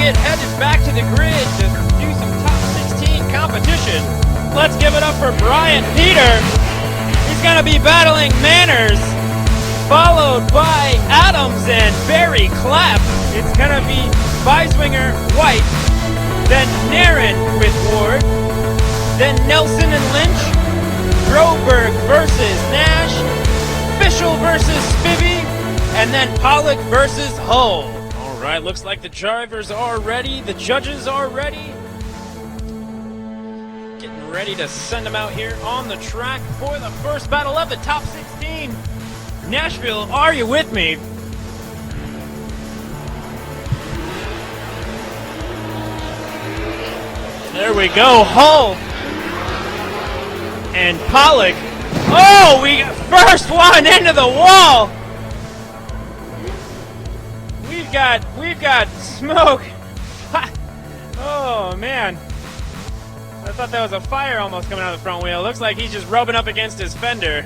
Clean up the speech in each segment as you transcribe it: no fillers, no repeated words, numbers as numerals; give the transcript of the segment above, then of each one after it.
get headed back to the grid to do some top 16 competition. Let's give it up for Brian Peter. He's going to be battling Manners, followed by Adams and Barry Clapp. It's going to be Beiswinger, White, then Nerren with Ward, then Nelson and Lynch, Broberg versus Nash, Fishel versus Spivy, and then Pollock versus Hull. All right, looks like the drivers are ready, the judges are ready. Getting ready to send them out here on the track for the first battle of the top 16. Nashville, are you with me? There we go, Hull and Pollock. Oh, we got first one into the wall. We've got smoke. Oh man, I thought that was a fire almost coming out of the front wheel. Looks like he's just rubbing up against his fender.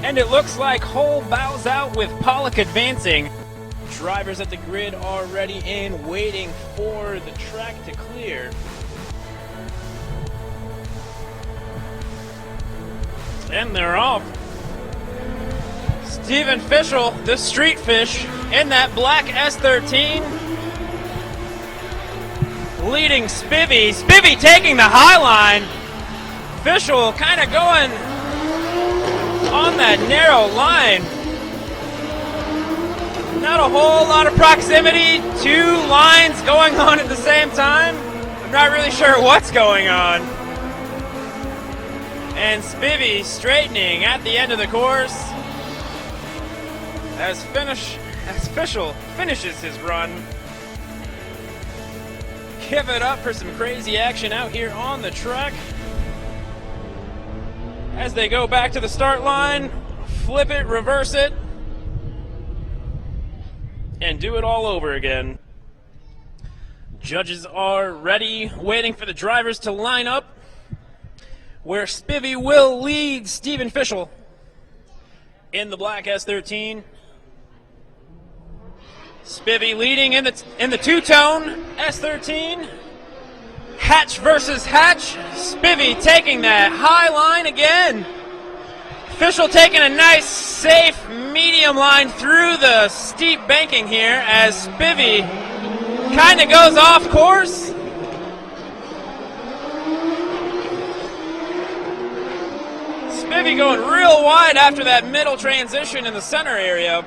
And it looks like Hull bows out with Pollock advancing. Drivers at the grid are ready and waiting for the track to clear. And they're off. Stephen Fishell, the street fish, in that black S13. Leading Spivy. Spivy taking the high line. Fishell kind of going on that narrow line. Not a whole lot of proximity, two lines going on at the same time. I'm not really sure what's going on. And Spivy straightening at the end of the course as Fishell finishes his run. Give it up for some crazy action out here on the track. As they go back to the start line, flip it, reverse it, and do it all over again. Judges are ready, waiting for the drivers to line up, where Spivy will lead Stephen Fishell in the black S13. Spivy leading in the two-tone S13. Hatch versus Hatch. Spivy taking that high line again. Fishell taking a nice, safe, medium line through the steep banking here as Spivy kind of goes off course. Spivy going real wide after that middle transition in the center area.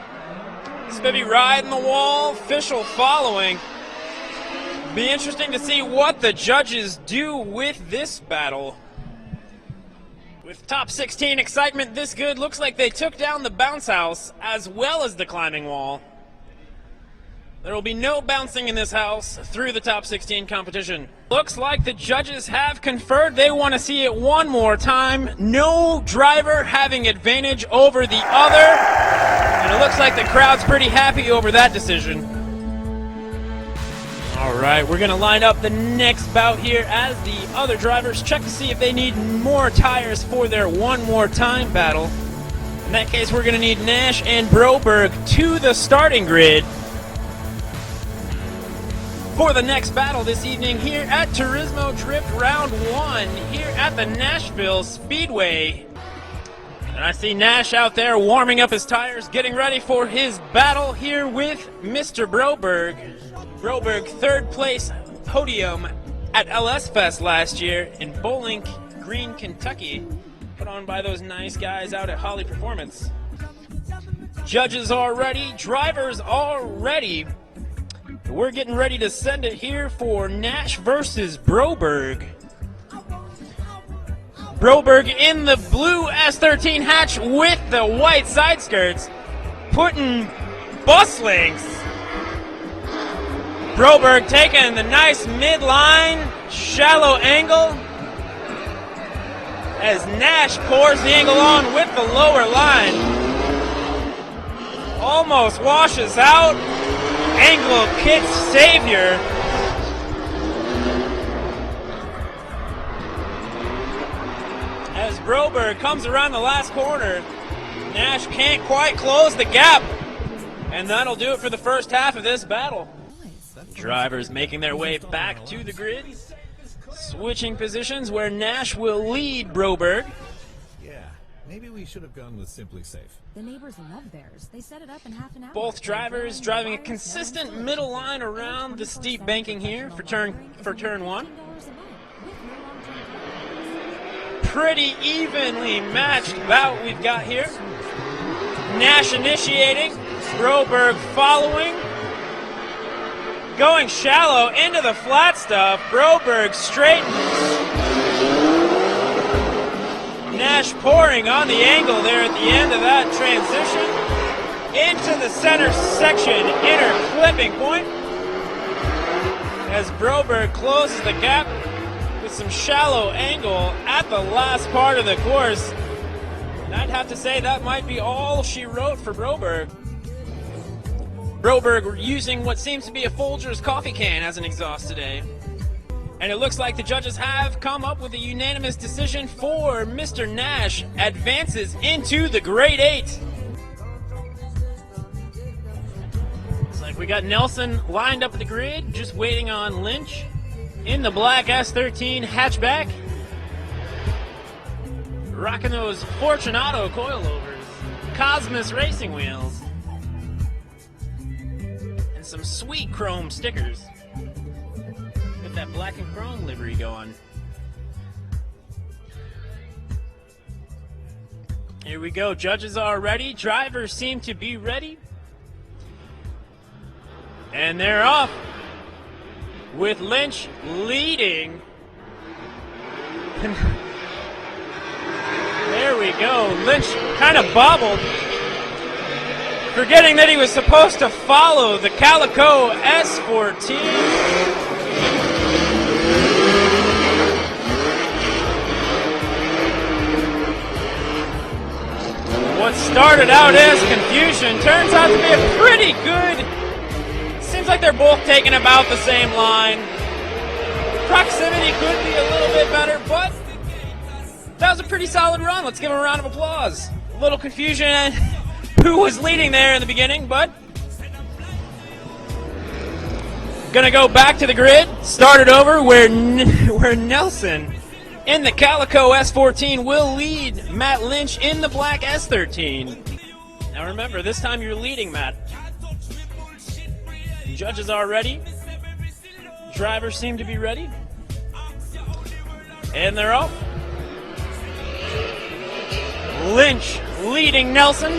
Spivy riding the wall, Fishell following. Be interesting to see what the judges do with this battle. With top 16 excitement this good, looks like they took down the bounce house as well as the climbing wall. There will be no bouncing in this house through the top 16 competition. Looks like the judges have conferred they want to see it one more time. No driver having advantage over the other. And it looks like the crowd's pretty happy over that decision. All right, we're going to line up the next bout here as the other drivers check to see if they need more tires for their one more time battle. In that case, we're going to need Nash and Broberg to the starting grid for the next battle this evening here at Turismo Drift Round 1 here at the Nashville Speedway. And I see Nash out there warming up his tires, getting ready for his battle here with Mr. Broberg. Broberg, third place podium at LS Fest last year in Bowling Green, Kentucky, put on by those nice guys out at Holly Performance. Judges are ready, drivers are ready. We're getting ready to send it here for Nash versus Broberg. Broberg in the blue S13 hatch with the white side skirts, putting bus links. Broberg taking the nice midline, shallow angle as Nash pours the angle on with the lower line. Almost washes out. Angle kit savior. As Broberg comes around the last corner, Nash can't quite close the gap. And that'll do it for the first half of this battle. Drivers making their way back to the grid. Switching positions where Nash will lead Broberg. Yeah, maybe we should have gone with Simply Safe. The neighbors love theirs. They set it up in half an hour. Both drivers driving a consistent middle line around the steep banking here for turn one. Pretty evenly matched bout we've got here. Nash initiating, Broberg following. Going shallow into the flat stuff. Broberg straightens. Nash pouring on the angle there at the end of that transition. Into the center section, inner clipping point. As Broberg closes the gap with some shallow angle at the last part of the course. And I'd have to say that might be all she wrote for Broberg. Broberg using what seems to be a Folgers coffee can as an exhaust today. And it looks like the judges have come up with a unanimous decision for Mr. Nash. Advances into the Grade 8. Looks like we got Nelson lined up at the grid, just waiting on Lynch in the black S13 hatchback. Rocking those Fortunato coilovers, Cosmos racing wheels. Some sweet chrome stickers. Get that black and chrome livery going. Here we go. Judges are ready. Drivers seem to be ready. And they're off with Lynch leading. There we go. Lynch kind of bobbled, forgetting that he was supposed to follow the Calico S14. What started out as confusion turns out to be a pretty good. Seems like they're both taking about the same line. Proximity could be a little bit better, but that was a pretty solid run. Let's give him a round of applause. A little confusion who was leading there in the beginning, but gonna go back to the grid, started over where Nelson in the Calico S14 will lead Matt Lynch in the black S13. Now remember, this time you're leading, Matt. Judges are ready. Drivers seem to be ready. And they're off. Lynch leading Nelson.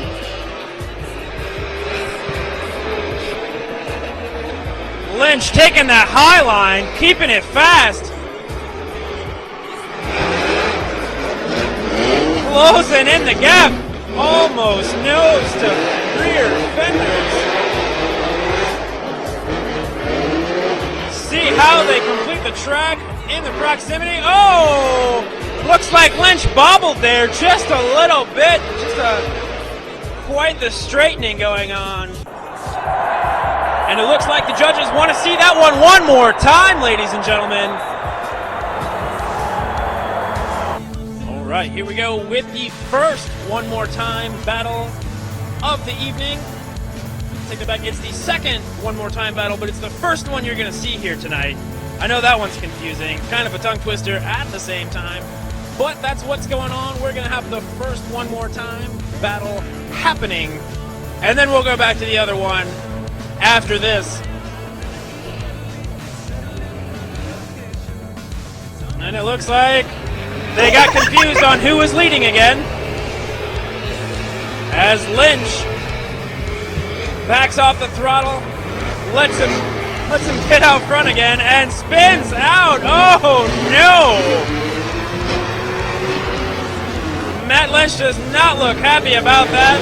Lynch taking that high line, keeping it fast. Closing in the gap. Almost nose to rear fenders. See how they complete the track in the proximity. Oh! Looks like Lynch bobbled there just a little bit. Quite the straightening going on. And it looks like the judges want to see that one more time, ladies and gentlemen. All right, here we go with the first one more time battle of the evening. Take it back, it's the second one more time battle, but it's the first one you're going to see here tonight. I know that one's confusing, kind of a tongue twister at the same time, but that's what's going on. We're going to have the first one more time battle happening, and then we'll go back to the other one after this. And it looks like they got confused on who was leading again, as Lynch backs off the throttle, lets him get out front again, and spins out. Oh no! Matt Lynch does not look happy about that.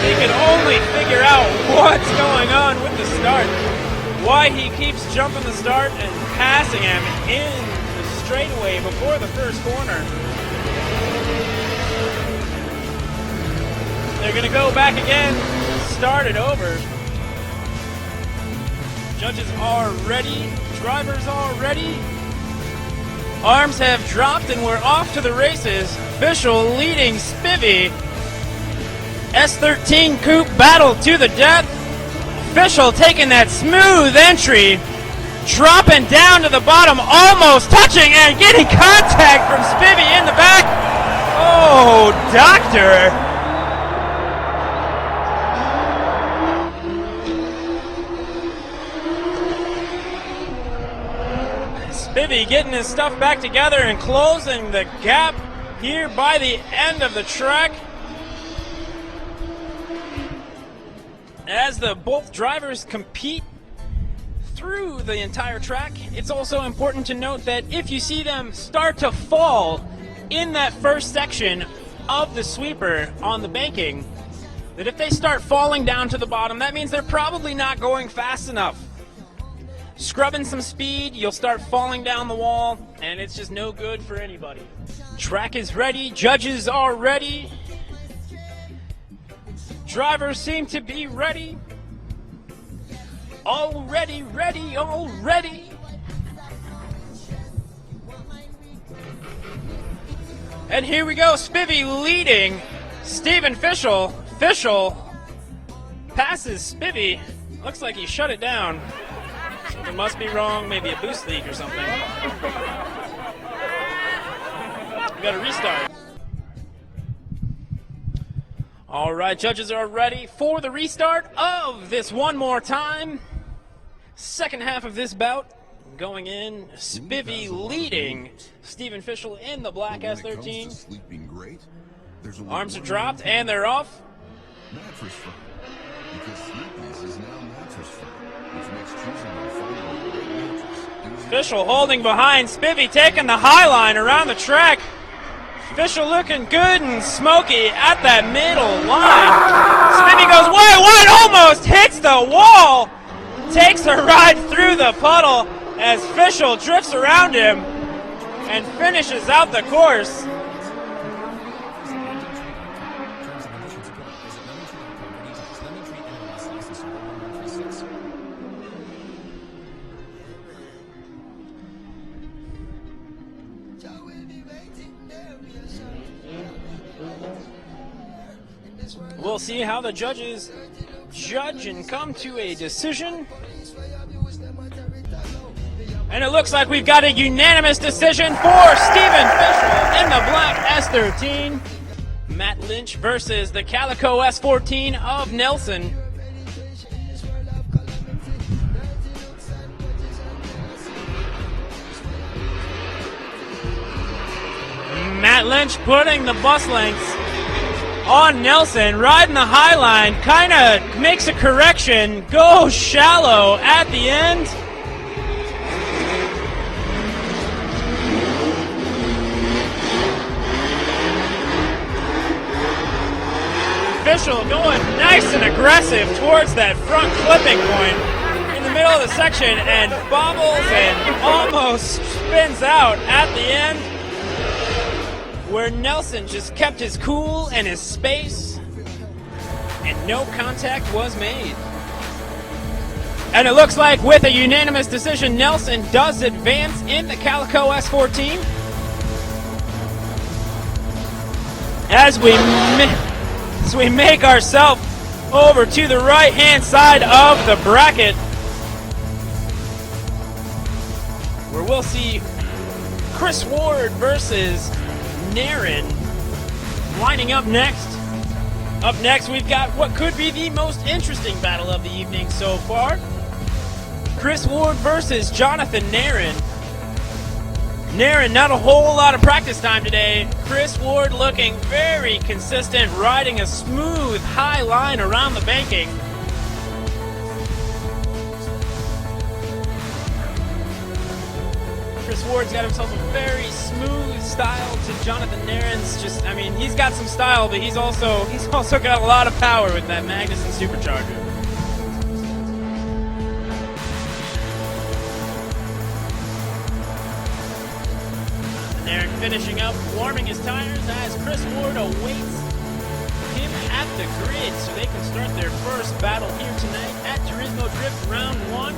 He can only figure out what's going on with the start. Why he keeps jumping the start and passing him in the straightaway before the first corner. They're going to go back again, start it over. Judges are ready, drivers are ready. Arms have dropped and we're off to the races. Fishell leading Spivy S13 coupe battle to the death. Fishel taking that smooth entry, dropping down to the bottom, almost touching and getting contact from Spivy in the back. Oh, doctor. Spivy getting his stuff back together and closing the gap here by the end of the track. As the both drivers compete through the entire track, it's also important to note that if you see them start to fall in that first section of the sweeper on the banking, that if they start falling down to the bottom, that means they're probably not going fast enough. Scrubbing some speed, you'll start falling down the wall, and it's just no good for anybody. Track is ready, judges are ready. Drivers seem to be ready. Already ready, already. And here we go, Spivy leading Stephen Fishell. Fishell passes Spivy. Looks like he shut it down. Something must be wrong, maybe a boost leak or something. We got a restart. All right, judges are ready for the restart of this one more time. Second half of this bout going in. Spivy leading Stephen Fishell in the black S13. Arms are dropped and they're off. Mattress front, because sleepiness is now mattress front, which makes choosing your final mattress. Fishell holding behind Spivy, taking the high line around the track. Fishell looking good and smoky at that middle line. Spivy goes wide, almost hits the wall. Takes a ride through the puddle as Fishell drifts around him and finishes out the course. We'll see how the judges judge and come to a decision. And it looks like we've got a unanimous decision for Stephen Fishell in the black S13. Matt Lynch versus the Calico S14 of Nelson. Matt Lynch putting the bus lengths on Nelson, riding the high line, kind of makes a correction, goes shallow at the end. Fishell going nice and aggressive towards that front clipping point in the middle of the section and bobbles and almost spins out at the end, where Nelson just kept his cool and his space, and no contact was made. And it looks like with a unanimous decision, Nelson does advance in the Calico S14. As we make ourselves over to the right-hand side of the bracket, where we'll see Chris Ward versus Nerren lining up next. Up next, we've got what could be the most interesting battle of the evening so far. Chris Ward versus Jonathan Nerren. Nerren, not a whole lot of practice time today. Chris Ward looking very consistent, riding a smooth high line around the banking. Chris Ward's got himself a very smooth style to Jonathan Nerren's. Just, I mean, he's got some style, but he's also got a lot of power with that Magnuson supercharger. Nerren finishing up, warming his tires as Chris Ward awaits him at the grid so they can start their first battle here tonight at Turismo Drift Round 1.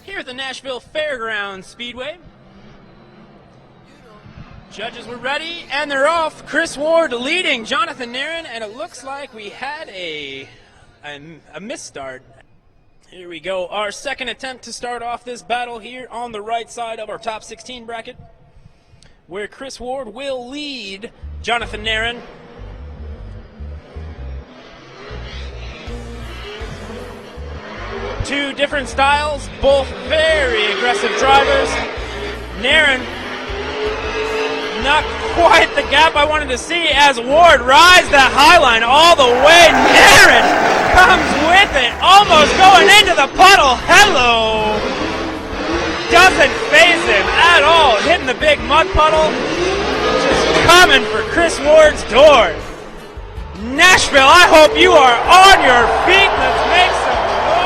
Here at the Nashville Fairgrounds Speedway. Judges were ready, and they're off. Chris Ward leading Jonathan Nerren, and it looks like we had a misstart. Here we go, our second attempt to start off this battle here on the right side of our top 16 bracket, where Chris Ward will lead Jonathan Nerren. Two different styles, both very aggressive drivers. Nerren, not quite the gap I wanted to see as Ward rides that high line all the way. Nerren comes with it, almost going into the puddle. Hello. Doesn't phase him at all, hitting the big mud puddle. Just coming for Chris Ward's door. Nashville, I hope you are on your feet. Let's make some noise.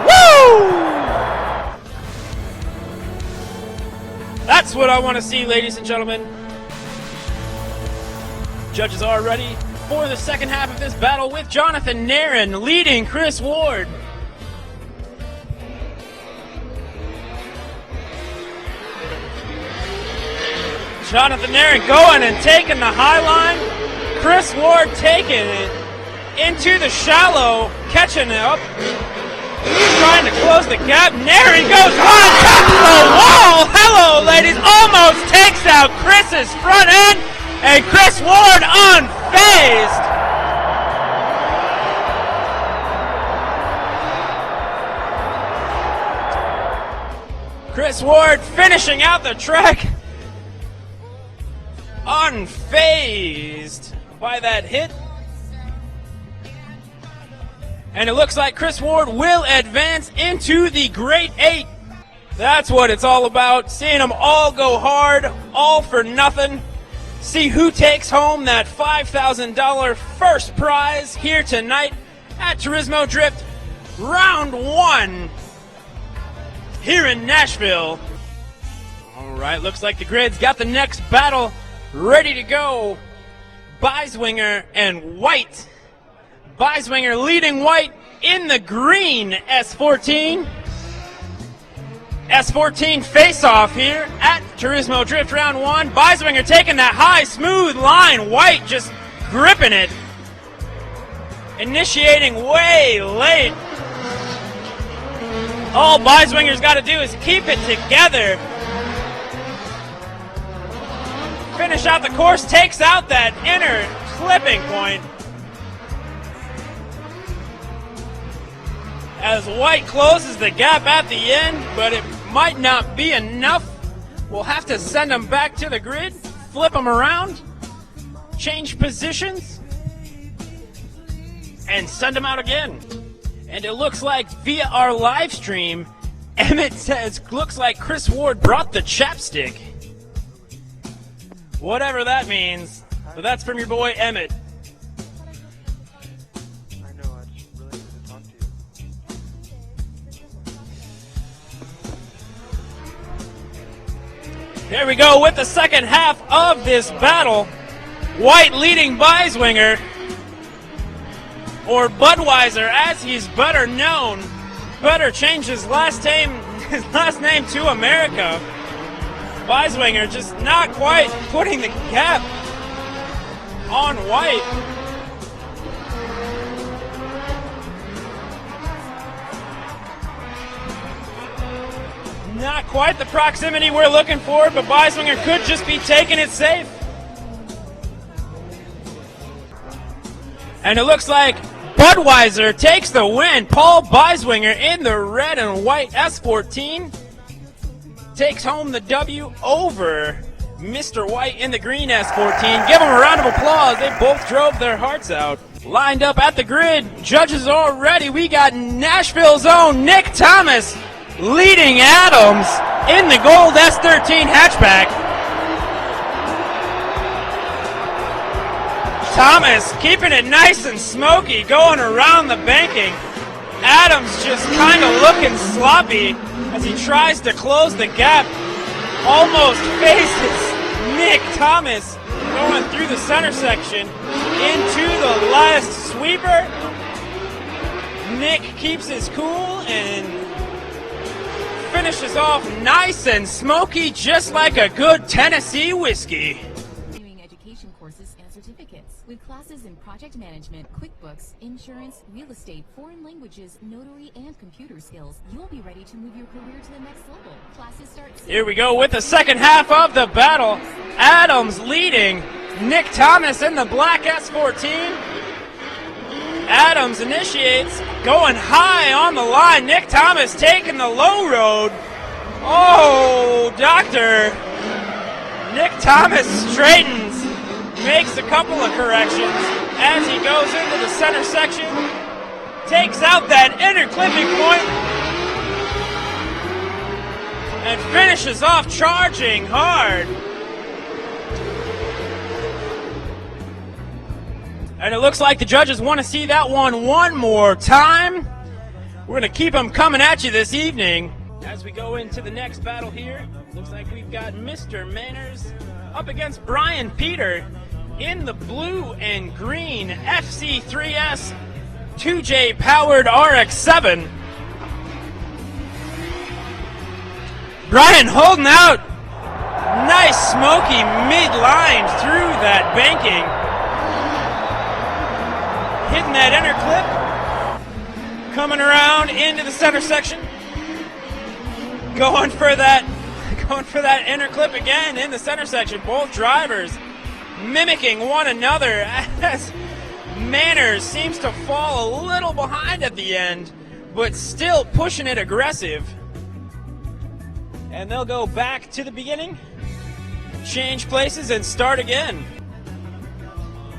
Woo! That's what I want to see, ladies and gentlemen. Judges are ready for the second half of this battle with Jonathan Nerren leading Chris Ward. Jonathan Nerren going and taking the high line. Chris Ward taking it into the shallow, catching it up. He's trying to close the gap. Nerren goes on top of the wall. Hello, ladies. Almost takes out Chris's front end. And Chris Ward unfazed. Chris Ward finishing out the track. Unfazed by that hit. And it looks like Chris Ward will advance into the Great Eight. That's what it's all about. Seeing them all go hard, all for nothing. See who takes home that $5,000 first prize here tonight at Turismo Drift Round 1 here in Nashville. All right, looks like the grid's got the next battle ready to go. Beiswinger and White. Beiswinger leading White in the green S14. S14 face-off here at Turismo Drift Round 1. Beiswinger taking that high, smooth line. White just gripping it. Initiating way late. All Beiswinger's got to do is keep it together. Finish out the course, takes out that inner clipping point. As White closes the gap at the end, but it might not be enough. We'll have to send him back to the grid, flip him around, change positions, and send him out again. And it looks like via our live stream, Emmett says, looks like Chris Ward brought the chapstick. Whatever that means, but that's from your boy Emmett. I know, I just really need to talk to you. Here we go with the second half of this battle. White leading Beiswinger, or Budweiser as he's better known. Better change his last name to America. Beiswinger just not quite putting the gap on White. Not quite the proximity we're looking for, but Beiswinger could just be taking it safe. And it looks like Budweiser takes the win. Paul Beiswinger in the red and white S14 takes home the W over Mr. White in the green S14. Give them a round of applause. They both drove their hearts out. Lined up at the grid, judges are ready. We got Nashville's own Nick Thomas leading Adams in the gold S13 hatchback. Thomas keeping it nice and smoky, going around the banking. Adams just kind of looking sloppy as he tries to close the gap. Almost faces Nick Thomas going through the center section into the last sweeper. Nick keeps his cool and finishes off nice and smoky, just like a good Tennessee whiskey. Continuing education courses and certificates with classes in project management, QuickBooks, insurance, real estate, foreign languages, notary, and computer skills. You'll be ready to move your career to the next level. Classes start soon. Here we go with the second half of the battle. Adams leading Nick Thomas in the black S14. Adams initiates, going high on the line. Nick Thomas taking the low road. Oh, doctor. Nick Thomas straightens, makes a couple of corrections as he goes into the center section, takes out that inner clipping point, and finishes off charging hard. And it looks like the judges want to see that one more time. We're going to keep them coming at you this evening. As we go into the next battle here, looks like we've got Mr. Manners up against Brian Peter in the blue and green FC3S 2J powered RX-7. Brian holding out. Nice smoky mid-line through that banking. Hitting that inner clip, coming around into the center section, going for that inner clip again in the center section. Both drivers mimicking one another as Manners seems to fall a little behind at the end, but still pushing it aggressive. And they'll go back to the beginning, change places, and start again.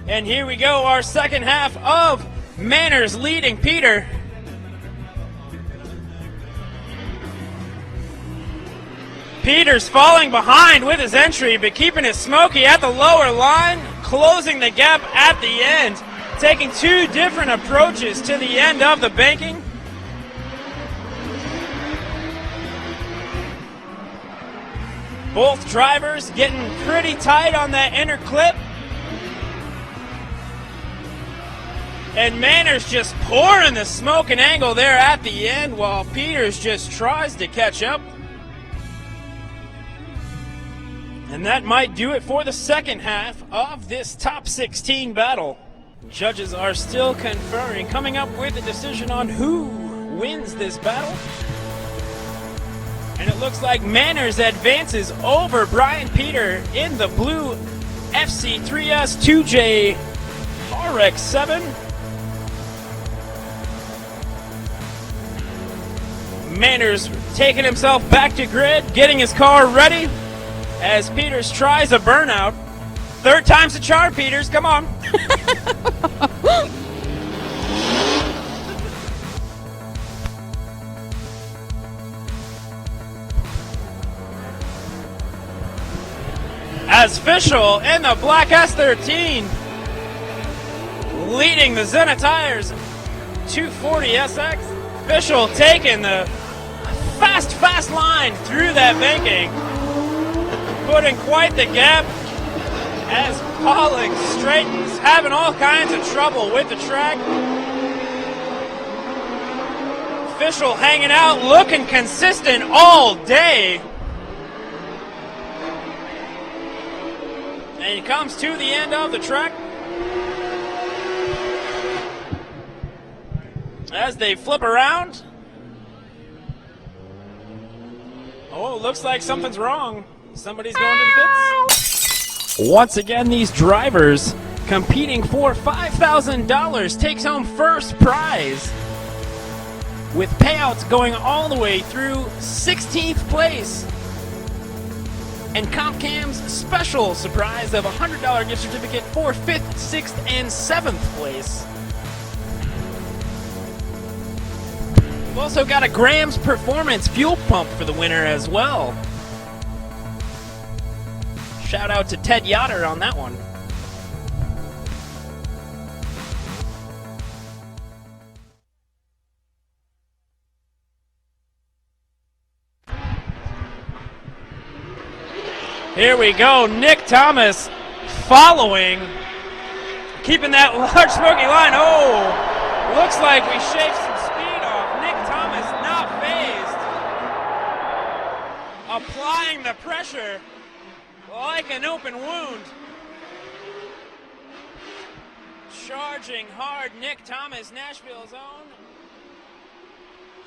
And here we go, our second half of Manners leading Peter. Peter's falling behind with his entry, but keeping it smoky at the lower line, closing the gap at the end, taking two different approaches to the end of the banking. Both drivers getting pretty tight on that inner clip. And Manners just pouring the smoke and angle there at the end while Peters just tries to catch up. And that might do it for the second half of this top 16 battle. Judges are still conferring, coming up with a decision on who wins this battle. And it looks like Manners advances over Brian Peter in the blue FC3S 2J RX-7. Manners taking himself back to grid, getting his car ready as Peters tries a burnout. Third time's the charm, Peters, come on. As Fishel in the black S13 leading the Zenith Tires 240SX. Fishel taking the fast line through that banking, putting quite the gap as Pollock straightens, having all kinds of trouble with the track. Fishel hanging out, looking consistent all day. And he comes to the end of the track as they flip around. Oh, looks like something's wrong. Somebody's going to the pits. Once again, these drivers competing for $5,000 takes home first prize, with payouts going all the way through 16th place. And CompCam's special surprise of a $100 gift certificate for 5th, 6th, and 7th place. We've also got a Graham's Performance fuel pump for the winner as well. Shout out to Ted Yoder on that one. Here we go, Nick Thomas following, keeping that large smoky line. Oh, looks like we shaved some speed off. Nick Thomas not phased. applying the pressure like an open wound. Charging hard, Nick Thomas, Nashville's own.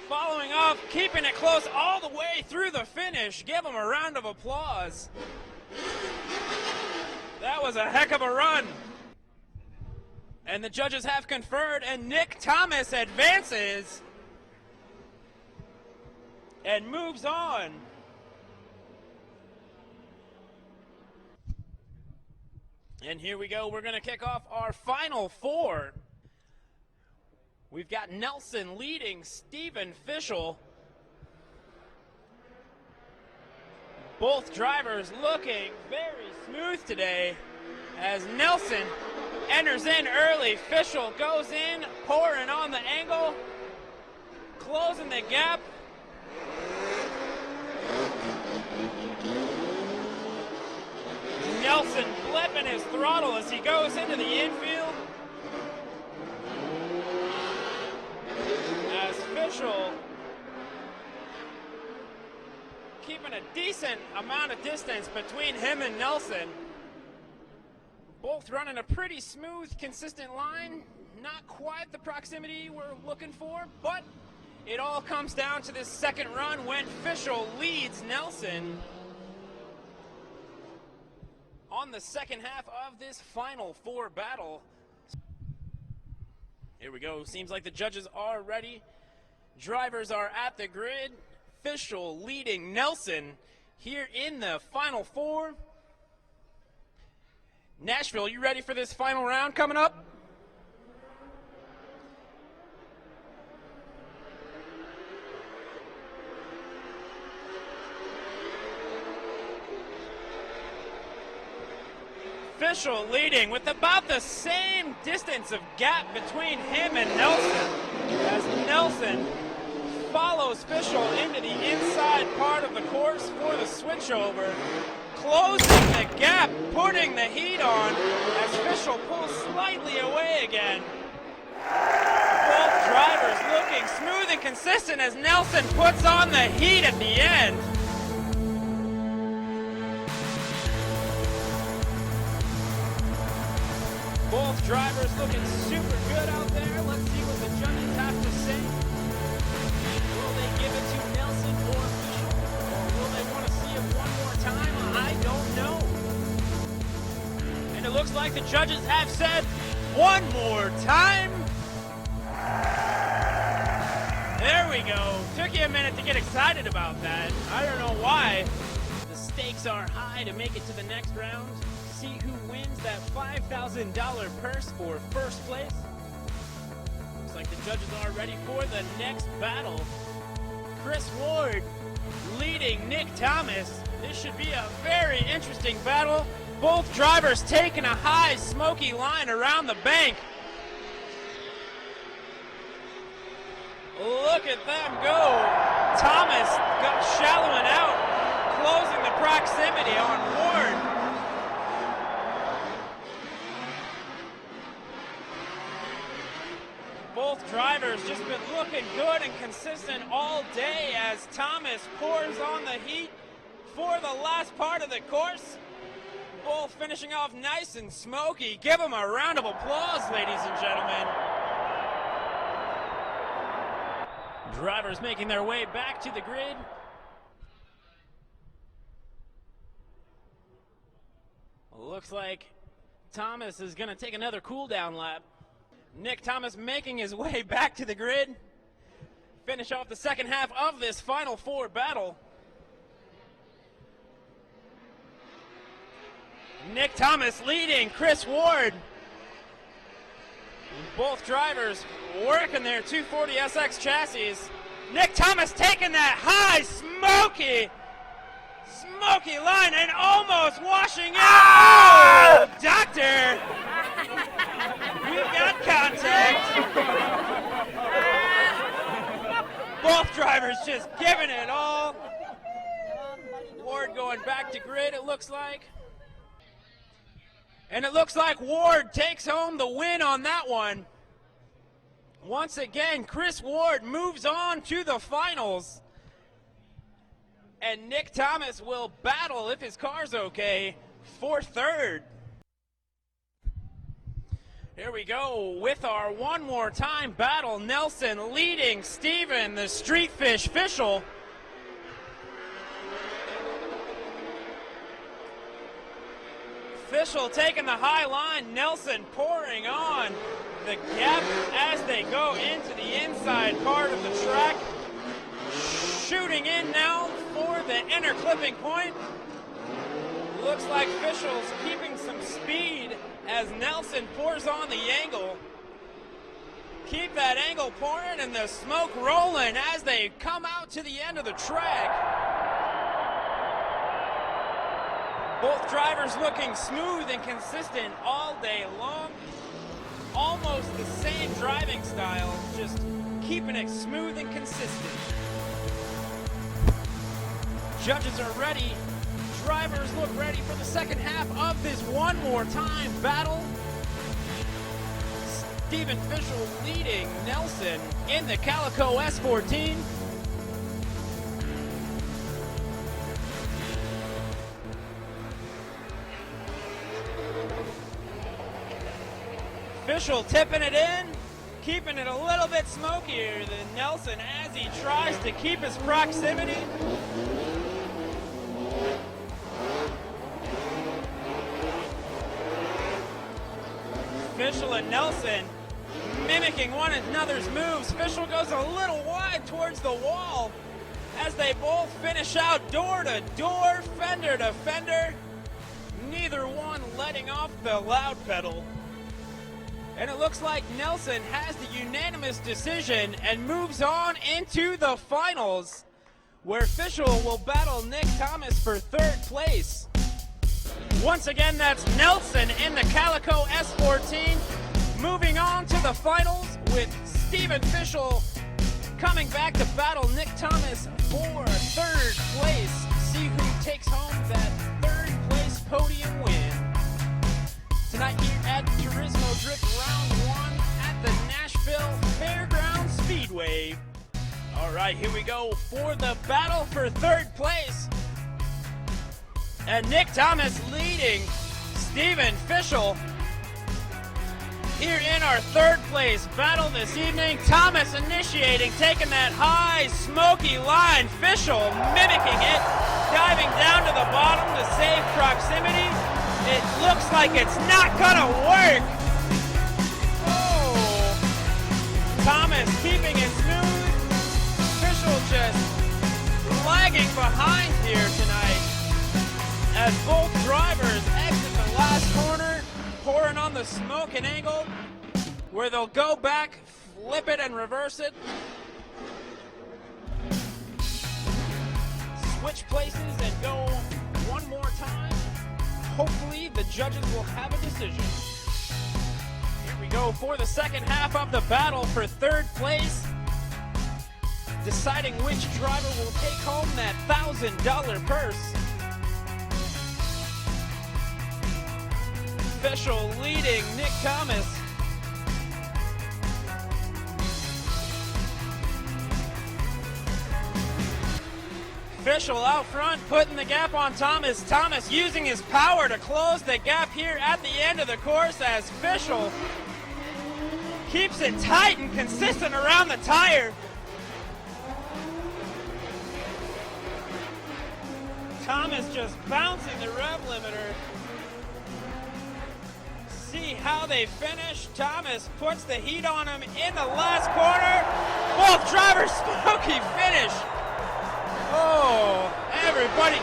Following up, keeping it close all the way through the finish. Give him a round of applause. That was a heck of a run. And the judges have conferred, and Nick Thomas advances and moves on. And here we go. We're going to kick off our final four. We've got Nelson leading Stephen Fishell. Both drivers looking very smooth today as Nelson enters in early. Fishell goes in, pouring on the angle, closing the gap. Nelson flipping his throttle as he goes into the infield. As Fishell keeping a decent amount of distance between him and Nelson. Both running a pretty smooth, consistent line. Not quite the proximity we're looking for, but it all comes down to this second run when Fishell leads Nelson on the second half of this final four battle. Here we go. Seems like the judges are ready. Drivers are at the grid. Fishell leading Nelson here in the final four. Nashville, you ready for this final round coming up? Fishell leading with about the same distance of gap between him and Nelson as Nelson follows Fishell into the inside part of the course for the switchover, closing the gap, putting the heat on as Fishell pulls slightly away again. Both drivers looking smooth and consistent as Nelson puts on the heat at the end. Both drivers looking super good out there. Let's see what the judges have to say. Will they give it to Nelson or Fishell? Or will they want to see it one more time? I don't know. And it looks like the judges have said one more time. There we go. Took you a minute to get excited about that. I don't know why. The stakes are high to make it to the next round. See who wins that $5,000 purse for first place. Looks like the judges are ready for the next battle. Chris Ward leading Nick Thomas. This should be a very interesting battle. Both drivers taking a high, smoky line around the bank. Look at them go. Thomas got shallowing out, closing the proximity on Ward. Both drivers just been looking good and consistent all day as Thomas pours on the heat for the last part of the course. Both finishing off nice and smoky. Give them a round of applause, ladies and gentlemen. Drivers making their way back to the grid. Looks like Thomas is going to take another cool-down lap. Nick Thomas making his way back to the grid. Finish off the second half of this final four battle. Nick Thomas leading Chris Ward. Both drivers working their 240SX chassis. Nick Thomas taking that high, smoky line and almost washing out. Oh, doctor! We've got contact. Both drivers just giving it all. Ward going back to grid, it looks like. And it looks like Ward takes home the win on that one. Once again, Chris Ward moves on to the finals. And Nick Thomas will battle, if his car's okay, for third. Here we go with our one more time battle. Nelson leading Steven, the street fish, Fishel. Fishel taking the high line, Nelson pouring on the gap as they go into the inside part of the track. Shooting in now for the inner clipping point. Looks like Fishel's keeping some speed as Nelson pours on the angle. Keep that angle pouring and the smoke rolling as they come out to the end of the track. Both drivers looking smooth and consistent all day long. Almost the same driving style, just keeping it smooth and consistent. Judges are ready. Drivers look ready for the second half of this one more time battle. Steven Fishel leading Nelson in the Calico S14. Fishel tipping it in, keeping it a little bit smokier than Nelson as he tries to keep his proximity. Fishel and Nelson mimicking one another's moves. Fishel goes a little wide towards the wall as they both finish out door to door, fender to fender. Neither one letting off the loud pedal. And it looks like Nelson has the unanimous decision and moves on into the finals, where Fishel will battle Nick Thomas for third place. Once again, that's Nelson in the Calico S14. Moving on to the finals with Steven Fishel coming back to battle Nick Thomas for third place. See who takes home that third place podium win. Tonight here at Turismo Drift Round 1 at the Nashville Fairgrounds Speedway. All right, here we go for the battle for third place. And Nick Thomas leading Steven Fishel. Here in our third place battle this evening, Thomas initiating, taking that high, smoky line. Fishel mimicking it, diving down to the bottom to save proximity. It looks like it's not gonna work. Oh, Thomas keeping it smooth. Fishel just lagging behind here tonight as both drivers exit the last corner, pouring on the smoke and angle, where they'll go back, flip it and reverse it. Switch places and go one more time. Hopefully the judges will have a decision. Here we go for the second half of the battle for third place. Deciding which driver will take home that $1,000 purse. Fishel leading Nick Thomas. Fishel out front, putting the gap on Thomas. Thomas using his power to close the gap here at the end of the course as Fishel keeps it tight and consistent around the tire. Thomas just bouncing the rev limiter. See how they finish. Thomas puts the heat on him in the last corner. Both drivers smoky finish. Oh, everybody.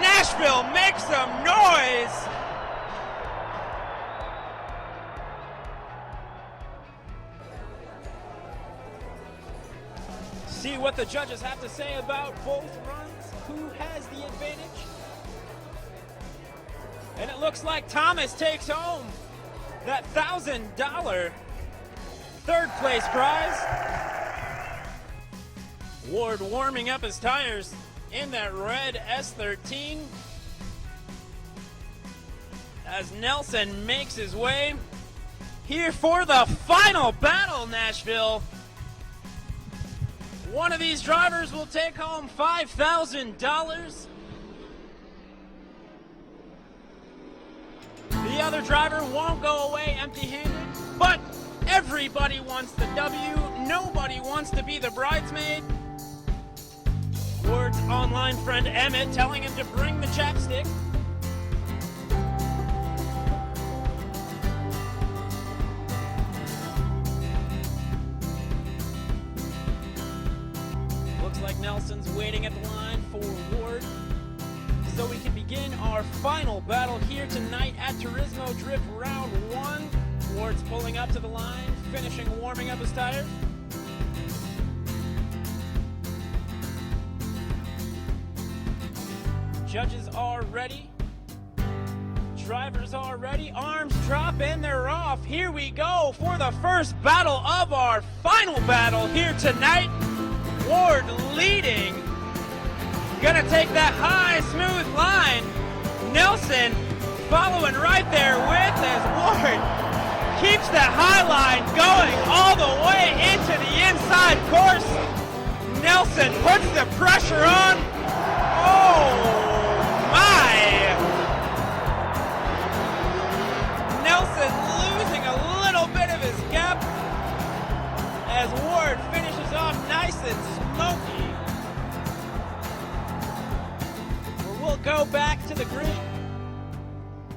Nashville, make some noise. See what the judges have to say about both runs. Who has the advantage? And it looks like Thomas takes home that $1,000 third place prize. Ward warming up his tires in that red S13 as Nelson makes his way here for the final battle, Nashville. One of these drivers will take home $5,000. The other driver won't go away empty-handed, but everybody wants the W. Nobody wants to be the bridesmaid. Ward's online friend Emmett telling him to bring the chapstick. Looks like Nelson's waiting at the line for Ward. So we can begin our final battle here tonight at Turismo Drift Round 1. Ward's pulling up to the line, finishing warming up his tires. Judges are ready. Drivers are ready. Arms drop and they're off. Here we go for the first battle of our final battle here tonight. Ward leading. Gonna take that high, smooth line. Nelson following right there with as Ward keeps that high line going all the way into the inside course. Nelson puts the pressure on. Oh my! Nelson losing a little bit of his gap as Ward finishes off nice and smoky. We'll go back to the grid,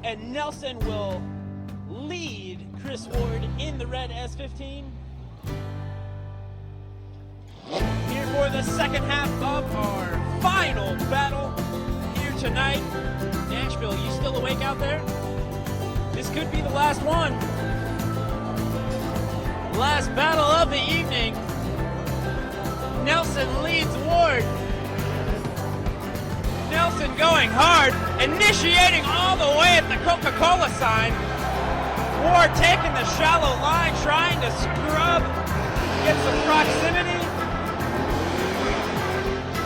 and Nelson will lead Chris Ward in the red S15. Here for the second half of our final battle here tonight. Nashville, you still awake out there? This could be the last one. Last battle of the evening. Nelson leads Ward. Nelson going hard, initiating all the way at the Coca-Cola sign. Ward taking the shallow line, trying to scrub, get some proximity.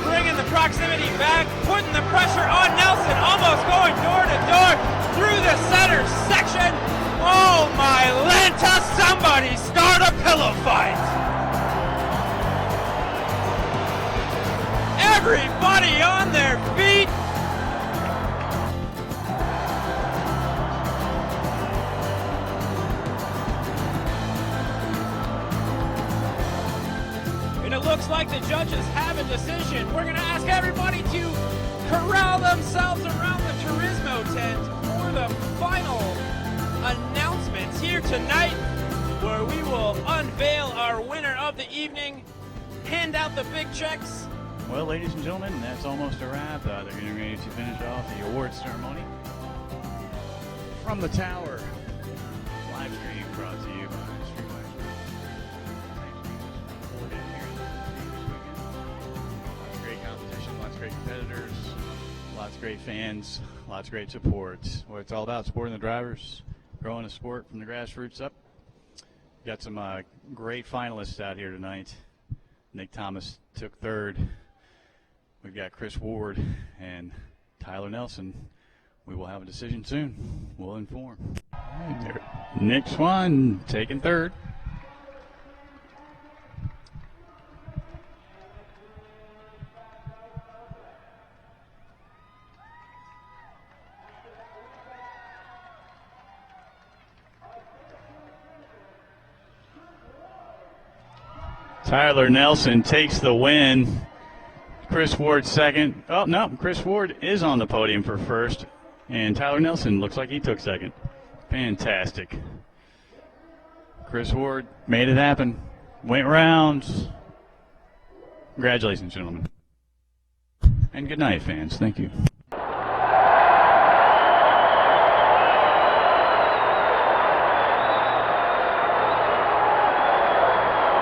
Bringing the proximity back, putting the pressure on Nelson, almost going door to door through the center section. Oh my Lanta, somebody start a pillow fight. Everybody on their feet. And it looks like the judges have a decision. We're going to ask everybody to corral themselves around the Turismo tent for the final announcements here tonight, where we will unveil our winner of the evening, hand out the big checks. Well, ladies and gentlemen, that's almost a wrap. They're getting ready to finish off the awards ceremony from the tower. Live stream brought to you by STREETWISE. Lots of great competition, lots of great competitors, lots of great fans, lots of great support. What it's all about, supporting the drivers, growing the sport from the grassroots up. Got some great finalists out here tonight. Nick Thomas took third. We've got Chris Ward and Tyler Nelson. We will have a decision soon. We'll inform. Nick Swan taking third. Tyler Nelson takes the win. Chris Ward second. Oh, no, Chris Ward is on the podium for first. And Tyler Nelson looks like he took second. Fantastic. Chris Ward made it happen. Went rounds. Congratulations, gentlemen. And good night, fans. Thank you.